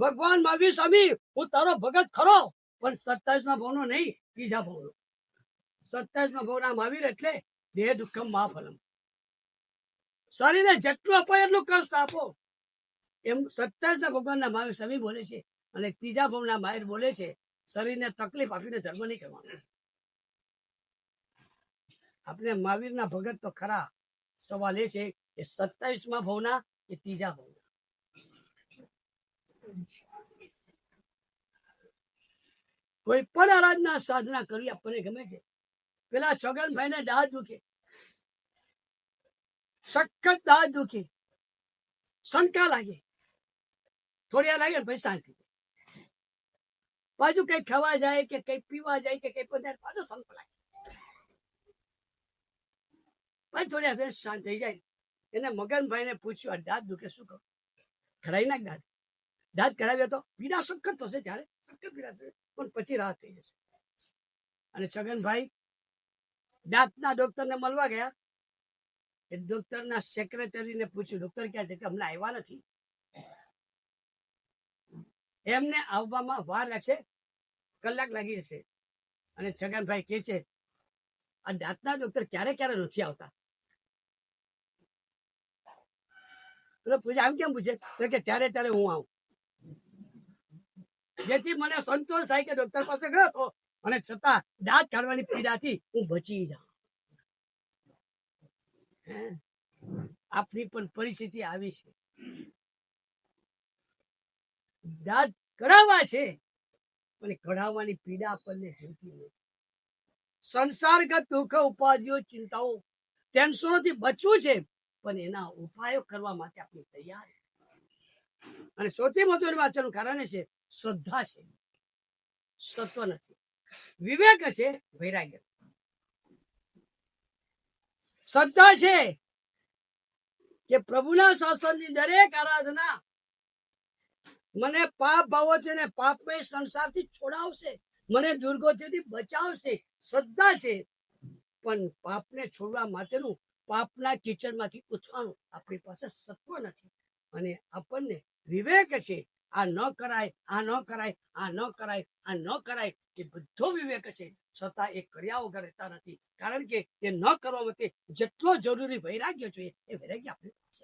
ભગવાન મહાવીર સ્વામી હું તારો ભગત ખરો, પણ 27મા ભાવનો નહીં, ત્રીજા ભાવનો. 27મા ભાવના મહાવીર એટલે દેહ દુઃખમ મહાફલમ. શરીરને જેટલું અપાય એટલું કષ્ટ આપો, એમ 27ના ભગવાનના મહાવીર સ્વામી બોલે છે. અને ત્રીજા ભાવના મહાવીર બોલે છે શરીરને તકલીફ આપીને ધર્મ નહીં કરવાનો. આપણે મહાવીરના ભગત તો ખરા, સવાલ એ છે કે 27મા ભાવના કે ત્રીજા ભાવના. કોઈ પણ આરાધના સાધના કરવી આપણને ગમે છે. પેલા છગનભાઈ ને દાંત દુખે, સખત દાંત દુખે, શંકા લાગે, થોડી લાગે ને પછી શાંતિ. પાછું કઈ ખાવા જાય કે કઈ પીવા જાય કે કઈ પદાર્થ પાછું શંકા લાગે, પછી થોડી શાંત થઈ જાય. એને મગનભાઈ ને પૂછ્યું આ દાંત દુખે શું કરું? કરાવી નાખ દાંત. દાંત કરાવ્યો તો પીડા સખત થશે, ત્યારે સખત પીડા થશે, પણ પછી રાહત થઈ જશે. અને છગનભાઈ દાંતના ડોક્ટરને મળવા ગયા. એ ડોક્ટરના સેક્રેટરીને પૂછ્યું ડોક્ટર ક્યાં છે? કે અમને આવ્યા નથી. એમને આવવામાં વાર લાગશે, કલાક લાગી જશે. અને છગનભાઈ કહે છે આ દાંતના ડોક્ટર ક્યારે ક્યારે નથી આવતા. પૂછે આમ કેમ પૂછે? તો કે ત્યારે ત્યારે હું આવું, જેથી મને સંતોષ થાય કે ડોક્ટર પાસે ગયો હતો અને છતાં દાંત કાઢવાની પીડાથી હું બચી જાઉં. આપની પણ પરિસ્થિતિ આવી છે, દાંત કઢાવવા છે પણ કઢાવવાની પીડા આપણને જોઈતી નથી. સંસારગત દુઃખ, ઉપાધિઓ, ચિંતાઓ, ટેન્શનોથી બચવું છે, પણ એના ઉપાયો કરવા માટે આપણે તૈયાર. અને સૌથી મહત્વની વાતનું કારણ છે શ્રદ્ધા છે, સત્વ નથી. વિવેક છે, વૈરાગ્ય. શ્રદ્ધા છે કે પ્રભુના શાસનની દરેક આરાધના મને પાપ ભાવોથી પાપમય સંસારથી છોડાવશે, મને દુર્ગતિથી બચાવશે. શ્રદ્ધા છે, પણ પાપને છોડવા માટેનું, પાપના કીચડમાંથી ઉઠવાનું આપણી પાસે સત્વ નથી. અને આપણને વિવેક છે, આ ન કરાય, આ ન કરાય, આ ન કરાય, આ ન કરાય, એ બધો વિવેક છે, છતાં એ કર્યા વગર રહેતા નથી. કારણ કે એ ન કરવા માટે જેટલો જરૂરી વૈરાગ્ય જોઈએ એ વૈરાગ્ય આપણી પાસે